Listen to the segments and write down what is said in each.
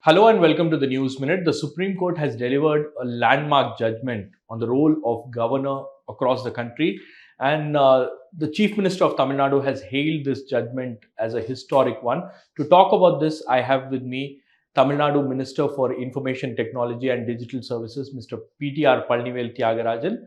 Hello and welcome to the News Minute. The Supreme Court has delivered a landmark judgment on the role of governor across the country, and the Chief Minister of Tamil Nadu has hailed this judgment as a historic one. To talk about this, I have with me Tamil Nadu Minister for Information Technology and Digital Services, Mr. PTR Palanivel Thiaga Rajan.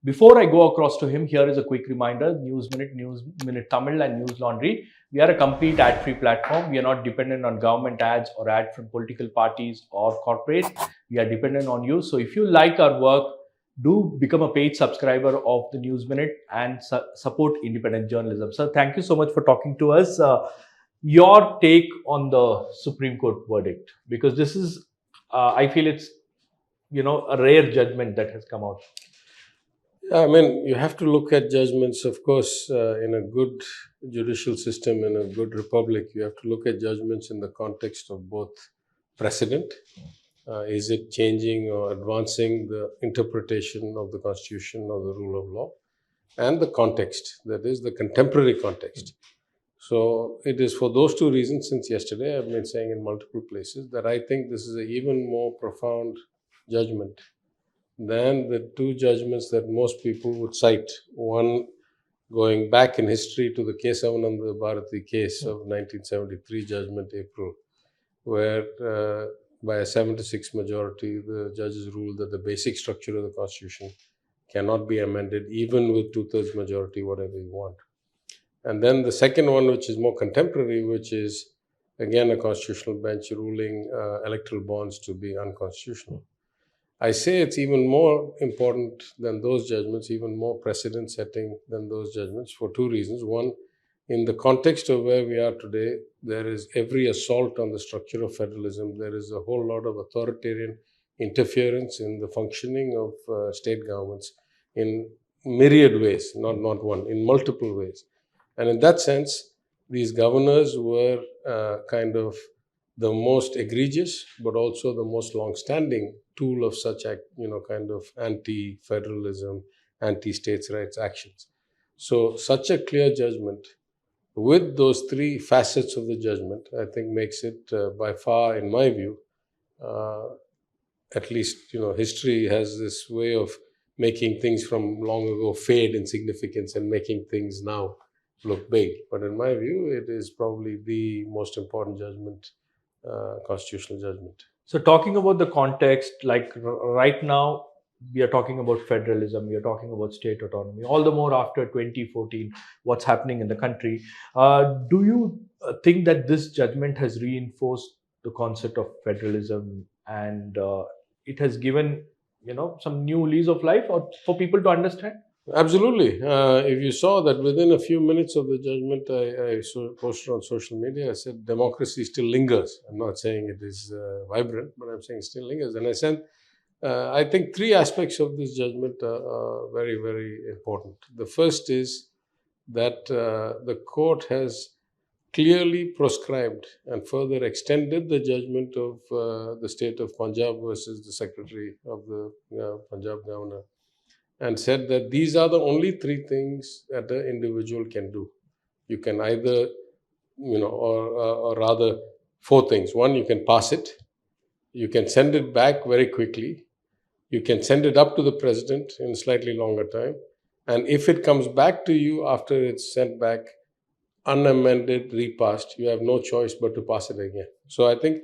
Before I go across to him, here is a quick reminder: News Minute Tamil, and News Laundry. We are a complete ad-free platform. We are not dependent on government ads or ads from political parties or corporates. We are dependent on you. So if you like our work, do become a paid subscriber of the News Minute and support independent journalism. So thank you so much for talking to us. Your take on the Supreme Court verdict, because this is, I feel it's, a rare judgment that has come out. I mean, you have to look at judgments, of course, in a good judicial system, in a good republic. You have to look at judgments in the context of both precedent. Is it changing or advancing the interpretation of the Constitution or the rule of law? And the context, that is the contemporary context. So it is for those two reasons, since yesterday I've been saying in multiple places, that I think this is an even more profound judgment than the two judgments that most people would cite. One going back in history to the Kesavananda Bharati case of 1973 judgment, April, where by a 7-6 majority, the judges ruled that the basic structure of the Constitution cannot be amended, even with 2/3 majority, whatever you want. And then the second one, which is more contemporary, which is again a constitutional bench ruling electoral bonds to be unconstitutional. I say it's even more important than those judgments, even more precedent setting than those judgments for two reasons. One, in the context of where we are today, there is every assault on the structure of federalism. There is a whole lot of authoritarian interference in the functioning of state governments in myriad ways, not one, in multiple ways. And in that sense, these governors were kind of the most egregious, but also the most long-standing tool of such, kind of anti-federalism, anti-states' rights actions. So such a clear judgment with those three facets of the judgment, I think makes it by far, in my view, at least, history has this way of making things from long ago fade in significance and making things now look big. But in my view, it is probably the most important judgment, constitutional judgment. So talking about the context, like right now, we are talking about federalism, we are talking about state autonomy, all the more after 2014, what's happening in the country. Do you think that this judgment has reinforced the concept of federalism and it has given, some new lease of life or for people to understand? Absolutely. If you saw that within a few minutes of the judgment, I posted on social media, I said democracy still lingers. I'm not saying it is vibrant, but I'm saying it still lingers. And I said, I think three aspects of this judgment are very, very important. The first is that the court has clearly proscribed and further extended the judgment of the state of Punjab versus the secretary of the Punjab governor, and said that these are the only three things that an individual can do. You can either, or rather four things. One, you can pass it. You can send it back very quickly. You can send it up to the president in a slightly longer time. And if it comes back to you after it's sent back, unamended, repassed, you have no choice but to pass it again. So I think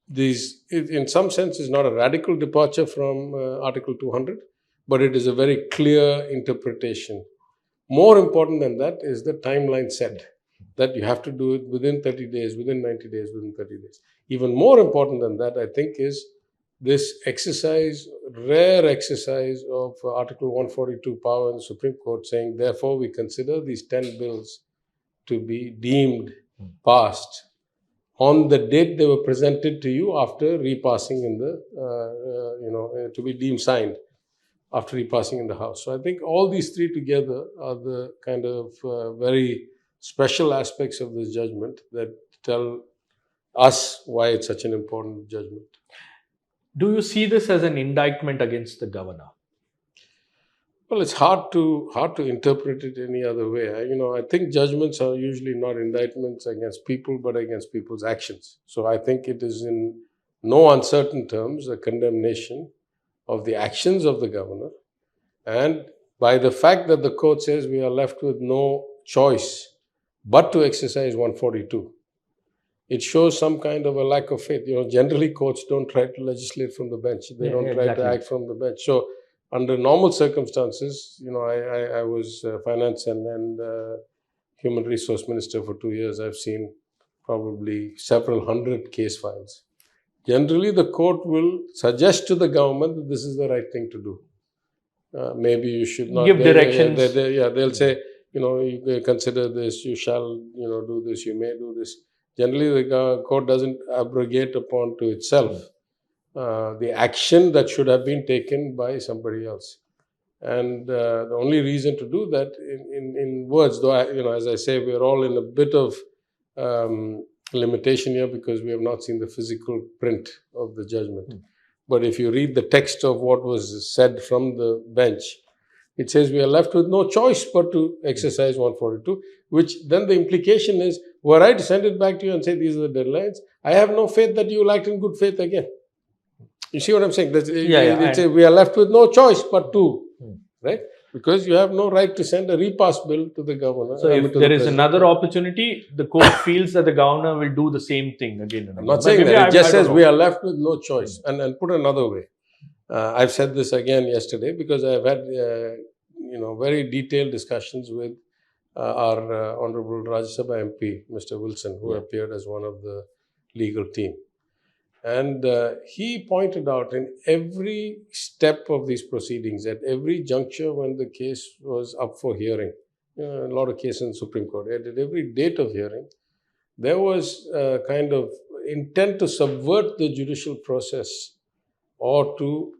these, in some sense, is not a radical departure from Article 200, but it is a very clear interpretation. More important than that is the timeline set, that you have to do it within 30 days, within 90 days, within 30 days. Even more important than that, I think, is this exercise, rare exercise of Article 142 power in the Supreme Court saying, therefore, we consider these 10 bills to be deemed passed on the date they were presented to you after repassing in the, to be deemed signed after repassing in the House. So I think all these three together are the kind of very special aspects of this judgment that tell us why it's such an important judgment. Do you see this as an indictment against the governor? Well, it's hard to interpret it any other way. I think judgments are usually not indictments against people, but against people's actions. So I think it is in no uncertain terms, a condemnation of the actions of the governor. And by the fact that the court says we are left with no choice but to exercise 142, it shows some kind of a lack of faith. Generally courts don't try to legislate from the bench. They don't try to act from the bench. So under normal circumstances, I was finance and human resource minister for 2 years. I've seen probably several hundred case files. Generally, the court will suggest to the government that this is the right thing to do. Maybe you should not give directions. They'll say, you consider this, you shall, do this, you may do this. Generally, the court doesn't abrogate upon to itself the action that should have been taken by somebody else. And the only reason to do that in words, though, as I say, we're all in a bit of limitation here because we have not seen the physical print of the judgment. But if you read the text of what was said from the bench, it says we are left with no choice but to exercise 142, which then the implication is, were I to send it back to you and say these are the deadlines, I have no faith that you will act in good faith again. You see what I'm saying? We are left with no choice but to, right? Because you have no right to send a repass bill to the governor. So if there is another opportunity, the court feels that the governor will do the same thing again and again. I'm not saying that. It just says we are left with no choice. And put another way, I've said this again yesterday because I've had very detailed discussions with our Honorable Rajya Sabha MP, Mr. Wilson, who appeared as one of the legal team. And he pointed out in every step of these proceedings, at every juncture when the case was up for hearing, a lot of cases in Supreme Court, at every date of hearing, there was a kind of intent to subvert the judicial process or to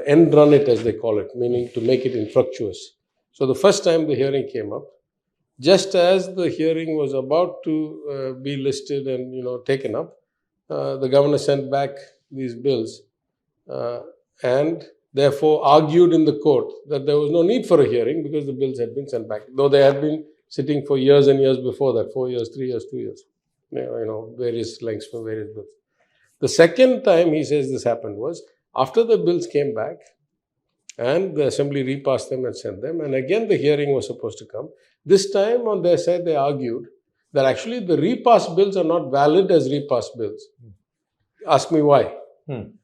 end run it, as they call it, meaning to make it infructuous. So the first time the hearing came up, just as the hearing was about to be listed and taken up, the governor sent back these bills and therefore argued in the court that there was no need for a hearing because the bills had been sent back, though they had been sitting for years and years before that, 4 years, 3 years, 2 years, various lengths for various bills. The second time he says this happened was after the bills came back and the assembly repassed them and sent them, and again the hearing was supposed to come. This time on their side they argued that actually the repass bills are not valid as repass bills. Ask me why.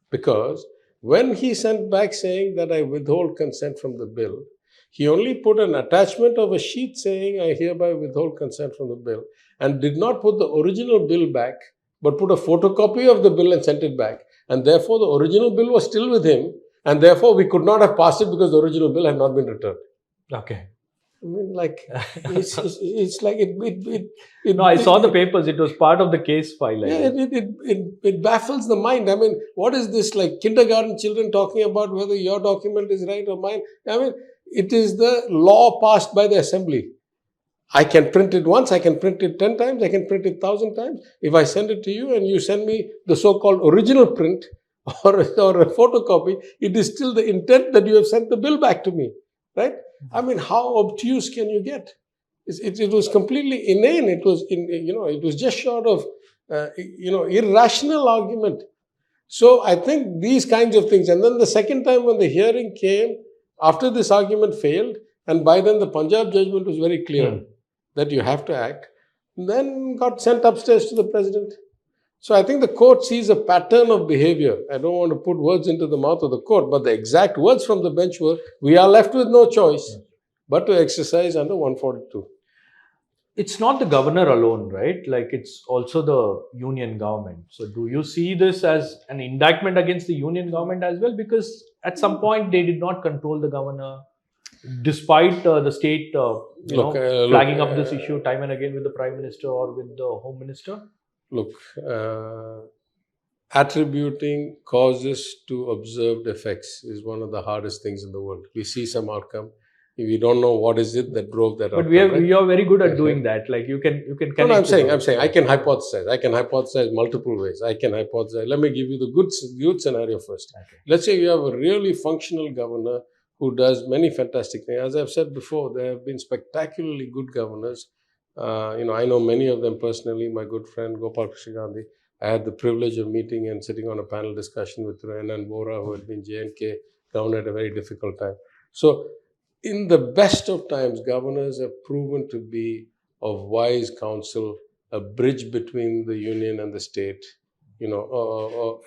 Because when he sent back saying that I withhold consent from the bill, he only put an attachment of a sheet saying I hereby withhold consent from the bill and did not put the original bill back, but put a photocopy of the bill and sent it back. And therefore the original bill was still with him and therefore we could not have passed it because the original bill had not been returned. Okay. I mean, it's like it. No, I saw the papers. It was part of the case file. It baffles the mind. I mean, what is this, like kindergarten children talking about whether your document is right or mine? I mean, it is the law passed by the assembly. I can print it once, I can print it 10 times, I can print it 1,000 times. If I send it to you and you send me the so-called original print or a photocopy, it is still the intent that you have sent the bill back to me, right? I mean, how obtuse can you get? It was completely inane. It was just short of, irrational argument. So I think these kinds of things. And then the second time when the hearing came, after this argument failed, and by then the Punjab judgment was very clear that you have to act, then got sent upstairs to the president. So I think the court sees a pattern of behavior. I don't want to put words into the mouth of the court, but the exact words from the bench were, we are left with no choice but to exercise under 142. It's not the governor alone, right? Like it's also the union government. So do you see this as an indictment against the union government as well? Because at some point they did not control the governor, despite the state flagging up this issue time and again with the Prime Minister or with the Home Minister. Look, attributing causes to observed effects is one of the hardest things in the world. We see some outcome. We don't know what is it that drove that outcome. But we are very good at doing that. Like you can connect. No, I'm saying I can hypothesize. I can hypothesize multiple ways. I can hypothesize. Let me give you the good scenario first. Okay. Let's say you have a really functional governor who does many fantastic things. As I've said before, there have been spectacularly good governors. I know many of them personally. My good friend Gopal Krishna Gandhi, I had the privilege of meeting and sitting on a panel discussion with Renan Bora, who had been J&K governor at a very difficult time. So, in the best of times, governors have proven to be of wise counsel, a bridge between the union and the state,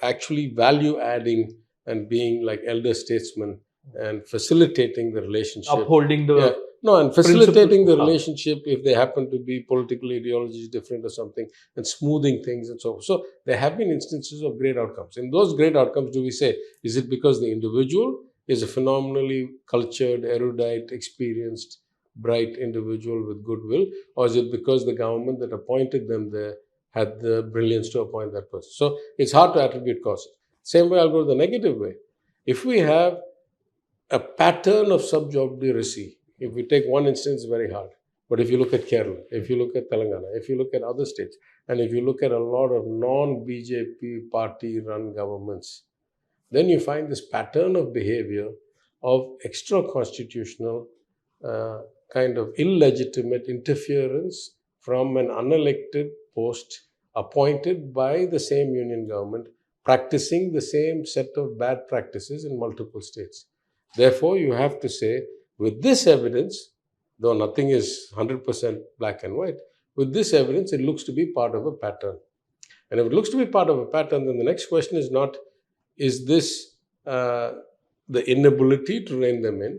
actually value adding and being like elder statesmen and facilitating the relationship. Upholding the and facilitating the principle. relationship if they happen to be political ideologies different or something, and smoothing things and so on. So there have been instances of great outcomes. In those great outcomes, do we say, is it because the individual is a phenomenally cultured, erudite, experienced, bright individual with goodwill, or is it because the government that appointed them there had the brilliance to appoint that person? So it's hard to attribute causes. Same way, I'll go the negative way. If we have a pattern of subjudicacy, if we take one instance, very hard. But if you look at Kerala, if you look at Telangana, if you look at other states, and if you look at a lot of non-BJP party-run governments, then you find this pattern of behavior of extra-constitutional kind of illegitimate interference from an unelected post appointed by the same union government, practicing the same set of bad practices in multiple states. Therefore, you have to say, with this evidence, though nothing is 100% black and white, with this evidence, it looks to be part of a pattern. And if it looks to be part of a pattern, then the next question is not, is this the inability to rein them in?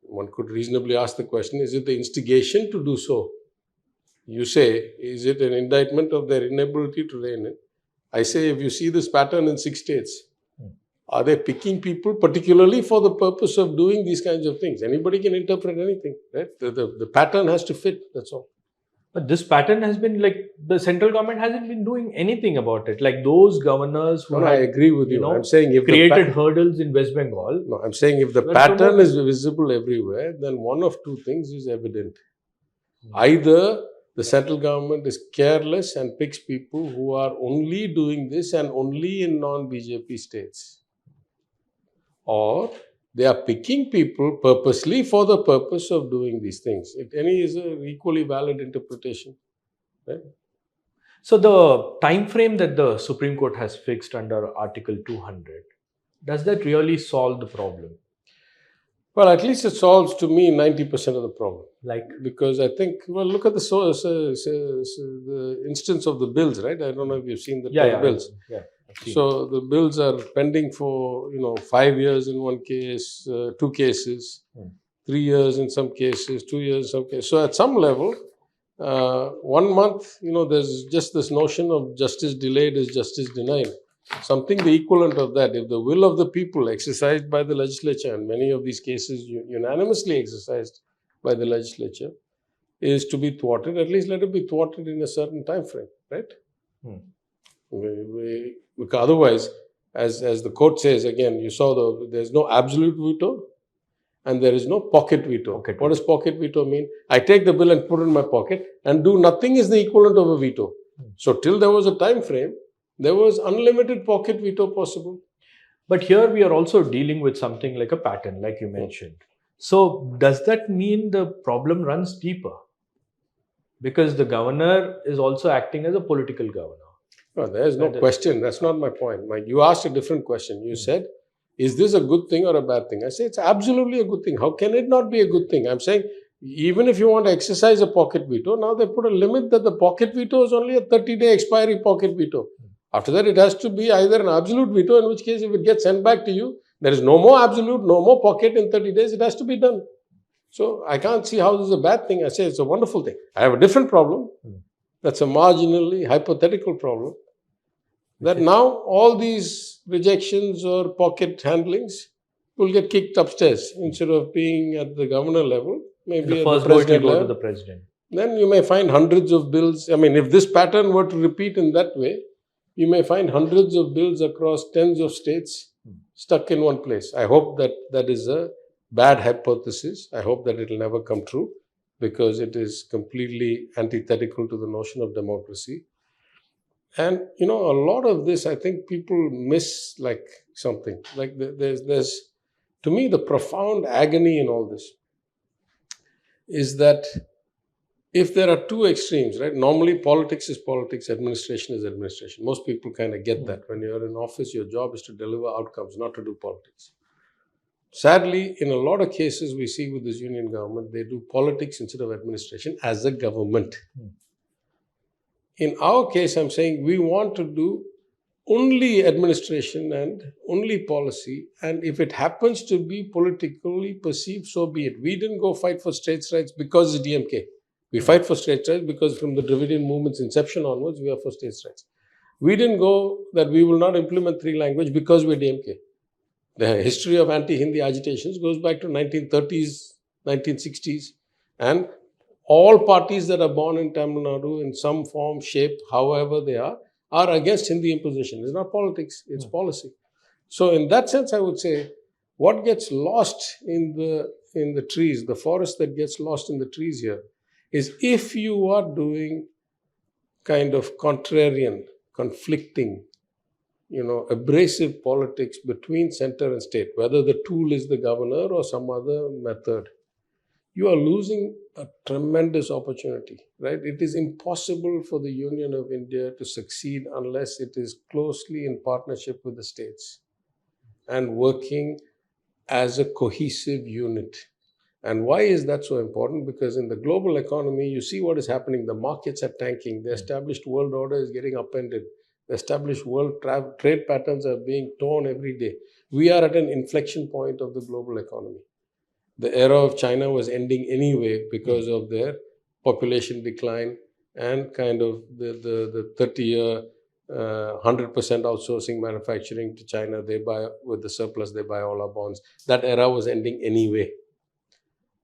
One could reasonably ask the question, is it the instigation to do so? You say, is it an indictment of their inability to rein in? I say, if you see this pattern in 6 states, are they picking people particularly for the purpose of doing these kinds of things? Anybody can interpret anything, right? The pattern has to fit, that's all. But this pattern has been like, the central government hasn't been doing anything about it. Like those governors who I agree with you. I'm saying if created hurdles in West Bengal. No, I'm saying if the pattern is visible everywhere, then one of two things is evident. Either the central government is careless and picks people who are only doing this and only in non-BJP states, or they are picking people purposely for the purpose of doing these things. Any is an equally valid interpretation, right? So the time frame that the Supreme Court has fixed under Article 200, does that really solve the problem? Well, at least it solves, to me, 90% of the problem. Like? Because I think, well, look at the instance of the bills, right? I don't know if you've seen the bills. Yeah. So the bills are pending for 5 years in one case, 2 cases, 3 years in some cases, 2 years in some cases. So at some level, 1 month, there's just this notion of justice delayed is justice denied. Something the equivalent of that. If the will of the people exercised by the legislature, and many of these cases unanimously exercised by the legislature, is to be thwarted, at least let it be thwarted in a certain time frame, right? Because otherwise, as the court says, again, you saw there's no absolute veto and there is no pocket veto. What does pocket veto mean? I take the bill and put it in my pocket and do nothing is the equivalent of a veto. So till there was a time frame, there was unlimited pocket veto possible. But here we are also dealing with something like a pattern, like you mentioned. So does that mean the problem runs deeper? Because the governor is also acting as a political governor. No, there is no question. That's not my point. You asked a different question. You said, is this a good thing or a bad thing? I say it's absolutely a good thing. How can it not be a good thing? I'm saying, even if you want to exercise a pocket veto, now they put a limit that the pocket veto is only a 30-day expiry pocket veto. After that, it has to be either an absolute veto, in which case if it gets sent back to you, there is no more absolute, no more pocket in 30 days, it has to be done. So I can't see how this is a bad thing. I say it's a wonderful thing. I have a different problem. That's a marginally hypothetical problem. That now all these rejections or pocket handlings will get kicked upstairs instead of being at the governor level, maybe the at the president level. Go to the president. Then you may find hundreds of bills. I mean, if this pattern were to repeat in that way, you may find hundreds of bills across tens of states stuck in one place. I hope that is a bad hypothesis. I hope that it will never come true because it is completely antithetical to the notion of democracy. And, a lot of this, I think people miss like something. Like there's, to me, the profound agony in all this is that if there are two extremes, right? Normally, politics is politics, administration is administration. Most people kind of get that. When you're in office, your job is to deliver outcomes, not to do politics. Sadly, in a lot of cases we see with this union government, they do politics instead of administration as a government. In our case, I'm saying we want to do only administration and only policy, and if it happens to be politically perceived, so be it. We didn't go fight for states' rights because it's DMK. We fight for states' rights because from the Dravidian movement's inception onwards, we are for states' rights. We didn't go that we will not implement three language because we're DMK. The history of anti-Hindi agitations goes back to 1930s, 1960s, and all parties that are born in Tamil Nadu in some form, shape, however they are against Hindi imposition. It's not politics, it's policy. So in that sense, I would say, what gets lost in the trees, the forest that gets lost in the trees here, is if you are doing kind of contrarian, conflicting, abrasive politics between center and state, whether the tool is the governor or some other method, you are losing a tremendous opportunity, right? It is impossible for the Union of India to succeed unless it is closely in partnership with the states and working as a cohesive unit. And why is that so important? Because in the global economy, you see what is happening. The markets are tanking. The established world order is getting upended. The established world trade patterns are being torn every day. We are at an inflection point of the global economy. The era of China was ending anyway because of their population decline and kind of the 30-year 100% outsourcing manufacturing to China. They buy, with the surplus, they buy all our bonds. That era was ending anyway.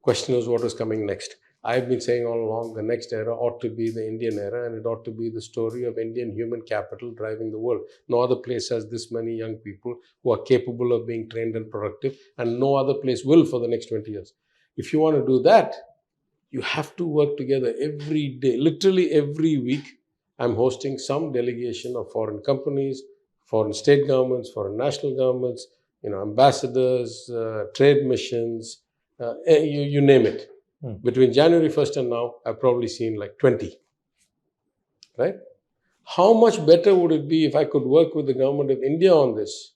Question was what was coming next. I've been saying all along, the next era ought to be the Indian era, and it ought to be the story of Indian human capital driving the world. No other place has this many young people who are capable of being trained and productive, and no other place will for the next 20 years. If you want to do that, you have to work together every day. Literally every week, I'm hosting some delegation of foreign companies, foreign state governments, foreign national governments, ambassadors, trade missions, you name it. Between January 1st and now, I've probably seen like 20, right? How much better would it be if I could work with the government of India on this,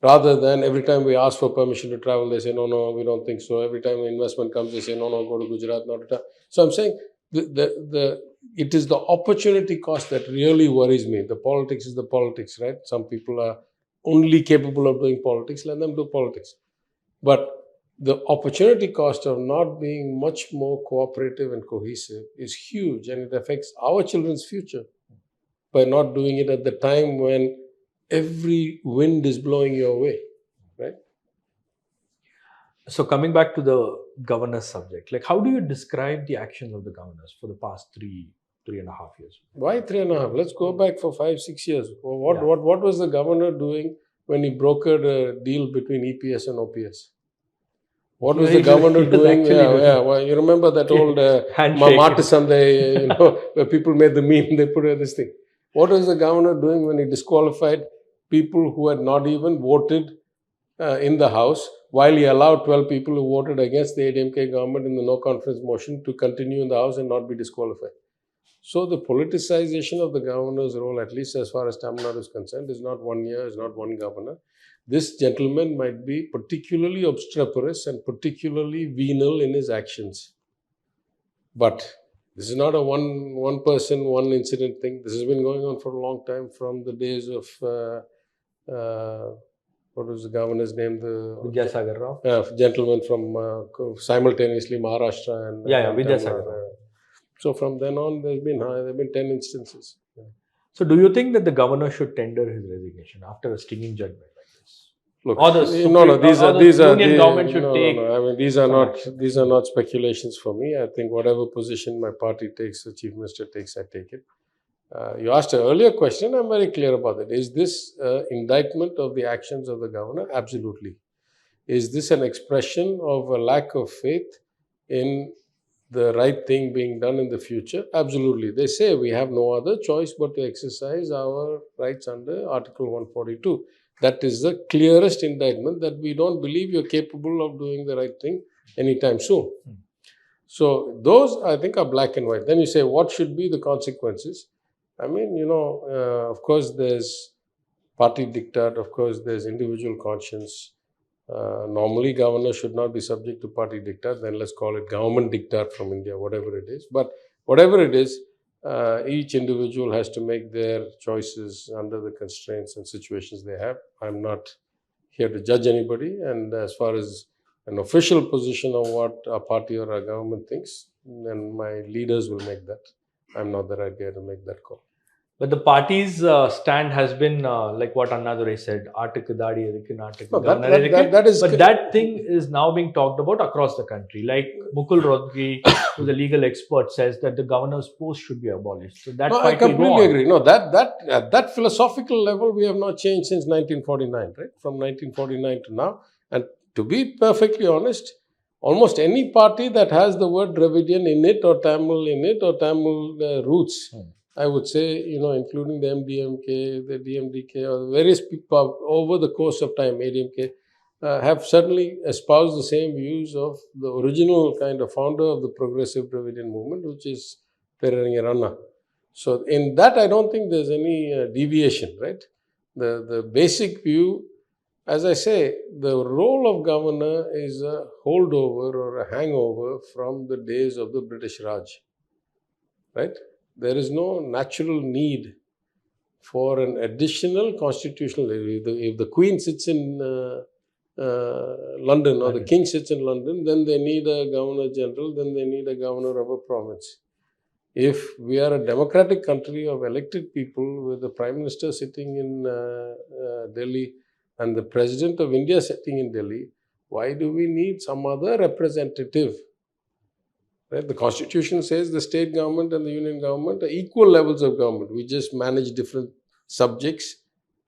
rather than every time we ask for permission to travel, they say, no, we don't think so. Every time an investment comes, they say, no, go to Gujarat, not to. So I'm saying it is the opportunity cost that really worries me. The politics is the politics, right? Some people are only capable of doing politics, let them do politics. But the opportunity cost of not being much more cooperative and cohesive is huge, and it affects our children's future by not doing it at the time when every wind is blowing your way, right? So coming back to the governors subject, like how do you describe the actions of the governors for the past three and a half years? Why 3.5? Let's go back for 5-6 years. What was the governor doing when he brokered a deal between EPS and OPS? What was the governor doing? Well, you remember that old Mata Sunday, where people made the meme, they put this thing. What was the governor doing when he disqualified people who had not even voted in the House, while he allowed 12 people who voted against the ADMK government in the no confidence motion to continue in the House and not be disqualified? So the politicization of the governor's role, at least as far as Tamil Nadu is concerned, is not 1 year, is not one governor. This gentleman might be particularly obstreperous and particularly venal in his actions. But this is not a one person, one incident thing. This has been going on for a long time, from the days of, what was the governor's name? Vidyasagar Rao. Gentleman from simultaneously Maharashtra and Vidyasagar Rao. So from then on, there have been 10 instances. Yeah. So do you think that the governor should tender his resignation after a stinging judgment like this? Look, these are not speculations for me. I think whatever position my party takes, the chief minister takes, I take it. You asked an earlier question. I'm very clear about it. Is this indictment of the actions of the governor? Absolutely. Is this an expression of a lack of faith in the right thing being done in the future? Absolutely. They say we have no other choice but to exercise our rights under Article 142. That is the clearest indictment that we don't believe you're capable of doing the right thing anytime soon. So those, I think, are black and white. Then you say, what should be the consequences? I mean, of course, there's party diktat, of course, there's individual conscience. Normally, governor should not be subject to party diktat. Then let's call it government diktat from India, whatever it is. But whatever it is, each individual has to make their choices under the constraints and situations they have. I'm not here to judge anybody. And as far as an official position of what a party or a government thinks, then my leaders will make that. I'm not the right guy to make that call. But the party's stand has been like what Annadurai said, Aattukku Daadi Edukku, Naattukku Governor Edukku. That is, but that thing is now being talked about across the country. Like Mukul Rohatgi, who's a legal expert, says that the governor's post should be abolished. So that I completely agree. No, at that philosophical level, we have not changed since 1949, right? From 1949 to now. And to be perfectly honest, almost any party that has the word Dravidian in it or Tamil in it or Tamil roots, I would say, including the MDMK, the DMDK, or various people over the course of time, ADMK, have certainly espoused the same views of the original kind of founder of the progressive Dravidian movement, which is Perariya. So in that, I don't think there's any deviation, right? The basic view, as I say, the role of governor is a holdover or a hangover from the days of the British Raj, right? There is no natural need for an additional constitutional. If the Queen sits in London or the King sits in London, then they need a Governor General, then they need a Governor of a province. If we are a democratic country of elected people with the Prime Minister sitting in Delhi and the President of India sitting in Delhi, why do we need some other representative? Right? The Constitution says the state government and the union government are equal levels of government. We just manage different subjects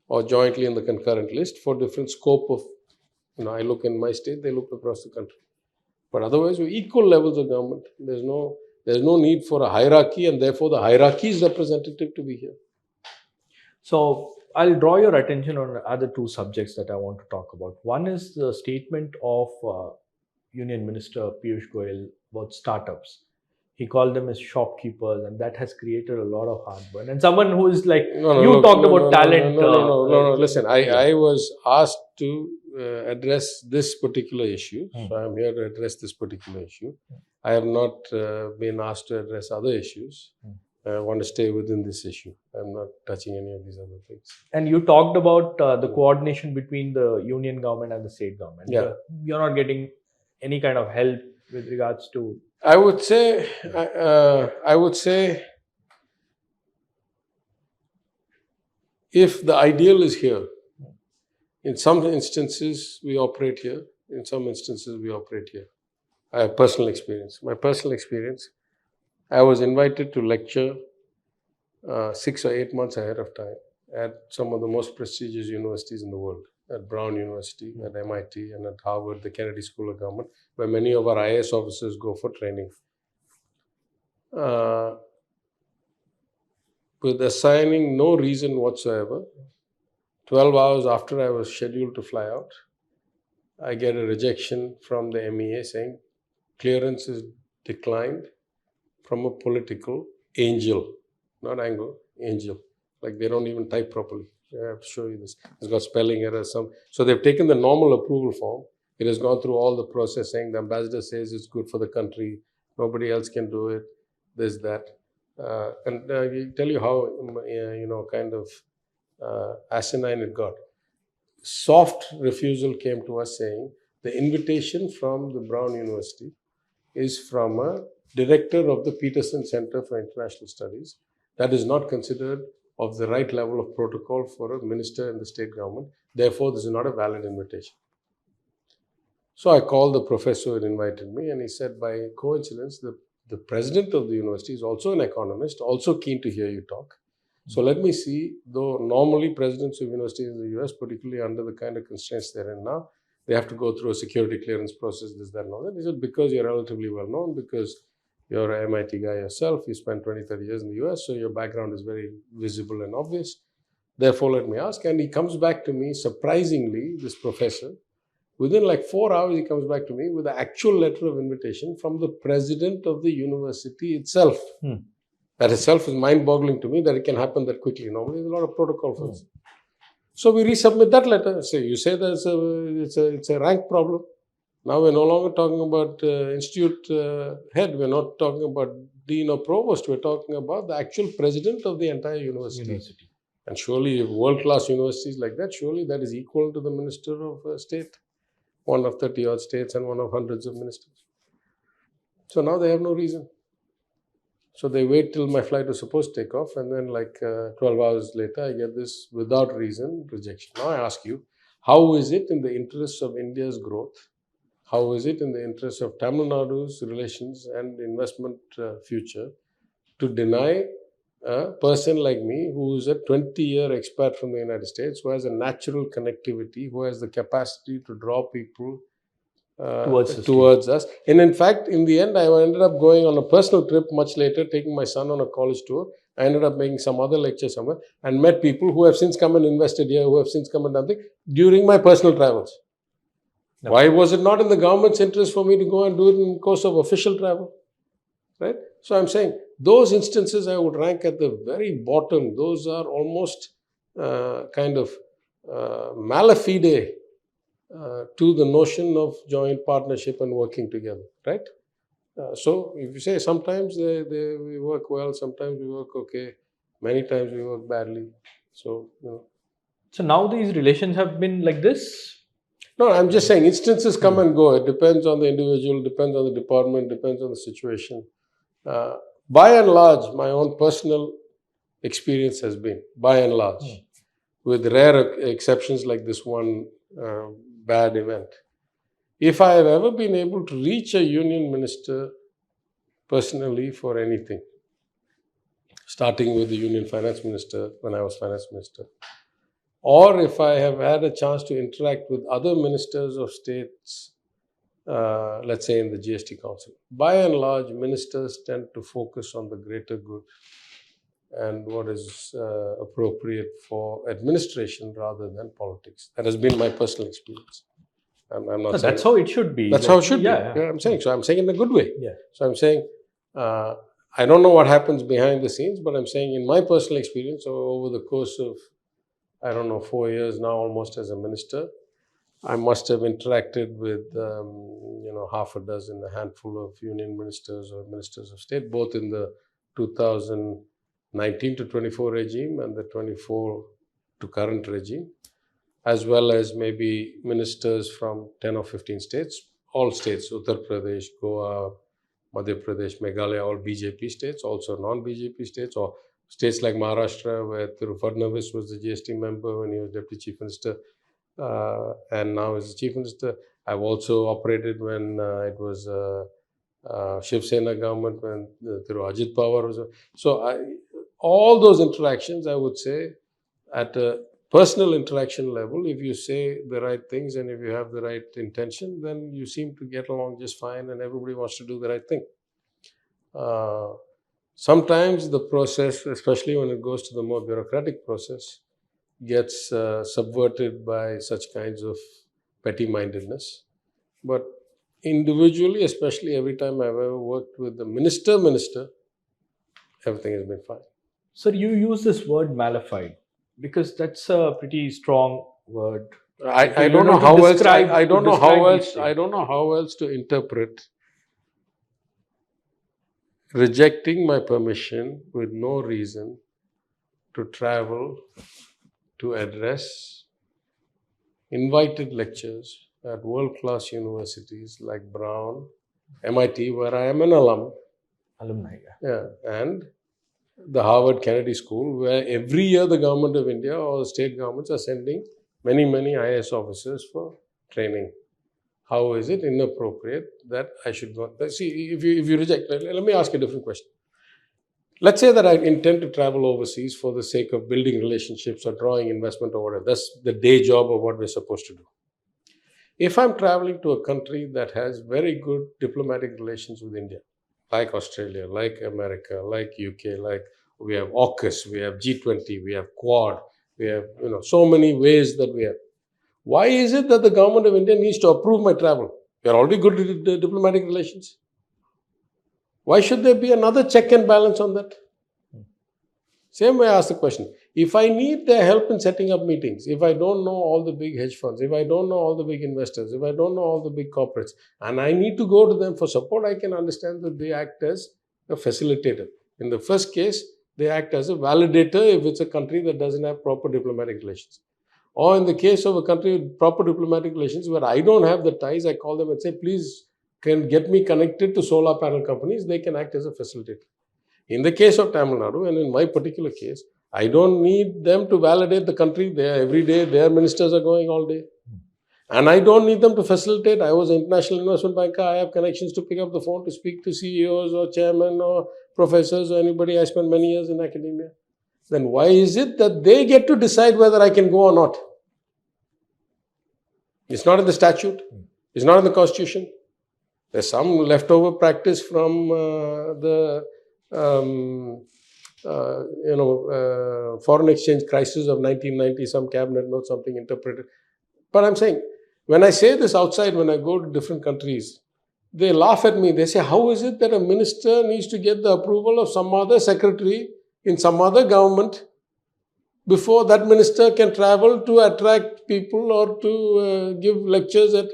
or jointly in the concurrent list for different scope of, I look in my state, they look across the country. But otherwise, we're equal levels of government. There's no need for a hierarchy, and therefore the hierarchy is representative to be here. So I'll draw your attention on other two subjects that I want to talk about. One is the statement of Union Minister Piyush Goyal about startups. He called them as shopkeepers, and that has created a lot of heartburn. And someone who is like, talked about talent. No. Listen, I was asked to address this particular issue. So I'm here to address this particular issue. I have not been asked to address other issues. I want to stay within this issue. I'm not touching any of these other things. And you talked about the coordination between the union government and the state government. Yeah. You're not getting any kind of help with regards to... I would say if the ideal is here, in some instances we operate here, in some instances we operate here. I have personal experience. My personal experience, I was invited to lecture 6 or 8 months ahead of time at some of the most prestigious universities in the world, at Brown University, at MIT, and at Harvard, the Kennedy School of Government, where many of our IAS officers go for training. With assigning no reason whatsoever, 12 hours after I was scheduled to fly out, I get a rejection from the MEA saying clearance is declined from a political angel, not angle, angel. Like they don't even type properly. I have to show you this. It's got spelling errors. So they've taken the normal approval form. It has gone through all the process saying the ambassador says it's good for the country. Nobody else can do it. This, that. And I tell you how, kind of asinine it got. Soft refusal came to us saying the invitation from the Brown University is from a director of the Peterson Center for International Studies. That is not considered of the right level of protocol for a minister in the state government. Therefore, this is not a valid invitation. So I called the professor who invited me, and he said, by coincidence, the president of the university is also an economist, also keen to hear you talk. So let me see, though normally presidents of universities in the US, particularly under the kind of constraints they're in now, they have to go through a security clearance process, this, that, and all that. He said, because you're relatively well known, because you're an MIT guy yourself, you spent 20, 30 years in the US, so your background is very visible and obvious. Therefore, let me ask. And he comes back to me, surprisingly, this professor, Within like 4 hours, he comes back to me with the actual letter of invitation from the president of the university itself. That itself is mind-boggling to me that it can happen that quickly. Normally, there's a lot of protocol for this. So we resubmit that letter. So you say that it's a rank problem. Now we're no longer talking about institute head. We're not talking about dean or provost. We're talking about the actual president of the entire university. And surely, if world-class universities like that, surely that is equal to the minister of state, one of 30-odd states and one of hundreds of ministers. So now they have no reason. So they wait till my flight was supposed to take off, and then like 12 hours later, I get this without reason rejection. Now I ask you, how is it in the interests of India's growth? How is it in the interests of Tamil Nadu's relations and investment future to deny a person like me, who is a 20-year expat from the United States, who has a natural connectivity, who has the capacity to draw people towards us. And in fact, in the end, I ended up going on a personal trip much later, taking my son on a college tour. I ended up making some other lecture somewhere and met people who have since come and invested here, who have since come and done things during my personal travels. No. Why was it not in the government's interest for me to go and do it in the course of official travel? Right? So I'm saying those instances I would rank at the very bottom. Those are almost kind of malafide to the notion of joint partnership and working together, right? So if you say sometimes we work well, sometimes we work okay, many times we work badly. So, So now these relations have been like this? No, I'm just saying instances come and go. It depends on the individual, depends on the department, depends on the situation. By and large, my own personal experience has been, by and large, with rare exceptions like this one bad event. If I have ever been able to reach a union minister personally for anything, starting with the union finance minister when I was finance minister, or if I have had a chance to interact with other ministers of states, let's say in the GST Council, by and large, ministers tend to focus on the greater good and what is appropriate for administration rather than politics. That has been my personal experience. I'm not saying that's how it should be. That's how it should be. Yeah, I'm saying. So I'm saying in a good way. Yeah. So I'm saying, I don't know what happens behind the scenes, but I'm saying in my personal experience over the course of, 4 years now almost as a minister, I must have interacted with, half a dozen, a handful of union ministers or ministers of state, both in the 2019 to 24 regime and the 24 to current regime, as well as maybe ministers from 10 or 15 states, all states, Uttar Pradesh, Goa, Madhya Pradesh, Meghalaya, all BJP states, also non-BJP states, or states like Maharashtra, where Federalism was the GST member when he was Deputy Chief Minister, and now is the Chief Minister. I've also operated when it was Shiv Sena government, when Ajit Pawar was. So all those interactions, I would say, at a personal interaction level, if you say the right things and if you have the right intention, then you seem to get along just fine and everybody wants to do the right thing. Sometimes the process, especially when it goes to the more bureaucratic process, gets subverted by such kinds of petty-mindedness. But individually, especially every time I've ever worked with the minister, everything has been fine. Sir, you use this word malified because that's a pretty strong word. I don't know how else. I don't know how else. I don't know how else to interpret rejecting my permission with no reason to travel to address invited lectures at world-class universities like Brown, MIT, where I am an alumni. Yeah, and the Harvard Kennedy School, where every year the government of India or the state governments are sending many, many IAS officers for training. How is it inappropriate that I should go? See, if you reject, let me ask a different question. Let's say that I intend to travel overseas for the sake of building relationships or drawing investment or whatever. That's the day job of what we're supposed to do. If I'm traveling to a country that has very good diplomatic relations with India, like Australia, like America, like UK, like we have AUKUS, we have G20, we have Quad, we have so many ways that we have. Why is it that the government of India needs to approve my travel? We are already good with diplomatic relations. Why should there be another check and balance on that? Same way I ask the question. If I need their help in setting up meetings, if I don't know all the big hedge funds, if I don't know all the big investors, if I don't know all the big corporates, and I need to go to them for support, I can understand that they act as a facilitator. In the first case, they act as a validator if it's a country that doesn't have proper diplomatic relations. Or in the case of a country with proper diplomatic relations where I don't have the ties, I call them and say, please can get me connected to solar panel companies. They can act as a facilitator. In the case of Tamil Nadu, and in my particular case, I don't need them to validate the country. Every day, their ministers are going all day. And I don't need them to facilitate. I was an international investment banker. I have connections to pick up the phone to speak to CEOs or chairmen or professors or anybody. I spent many years in academia. Then why is it that they get to decide whether I can go or not? It's not in the statute. It's not in the constitution. There's some leftover practice from foreign exchange crisis of 1990, some cabinet note, something interpreted. But I'm saying, when I say this outside, when I go to different countries, they laugh at me. They say, how is it that a minister needs to get the approval of some other secretary in some other government before that minister can travel to attract people or to give lectures at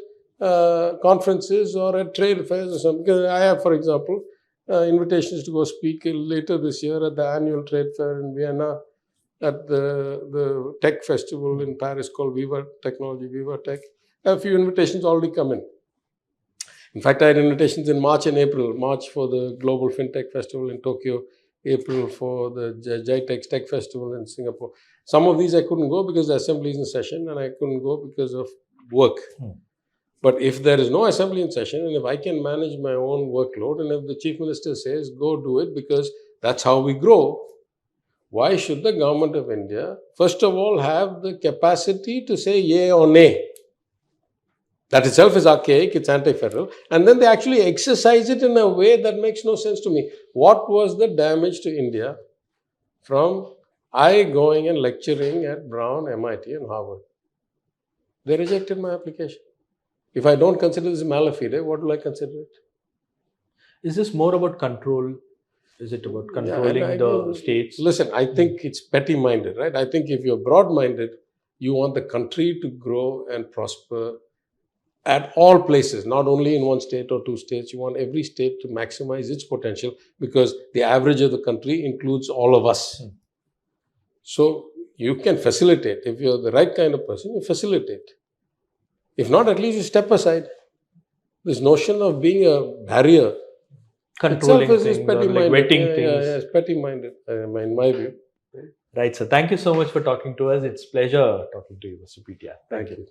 conferences or at trade fairs or something? Because I have, for example, invitations to go speak later this year at the annual trade fair in Vienna, at the tech festival in Paris called Viva Technology, Viva Tech. A few invitations already come in. In fact, I had invitations in March and April. March for the Global FinTech Festival in Tokyo, April for the JITEX Tech Festival in Singapore. Some of these I couldn't go because the assembly is in session and I couldn't go because of work. But if there is no assembly in session and if I can manage my own workload and if the chief minister says, go do it because that's how we grow, why should the government of India, first of all, have the capacity to say yay or nay? That itself is archaic, it's anti-federal. And then they actually exercise it in a way that makes no sense to me. What was the damage to India from I going and lecturing at Brown, MIT and Harvard? They rejected my application. If I don't consider this mala fide, what will I consider it? Is this more about control? Is it about controlling the states? Listen, I think it's petty-minded, right? I think if you're broad-minded, you want the country to grow and prosper at all places, not only in one state or two states. You want every state to maximize its potential because the average of the country includes all of us. So you can facilitate. If you're the right kind of person, you facilitate. If not, at least you step aside. This notion of being a barrier Controlling itself things, is petty-minded. like wetting things. It's petty-minded, in my view. Right, sir. Thank you so much for talking to us. It's a pleasure talking to you, Mr. PTR. Thank you.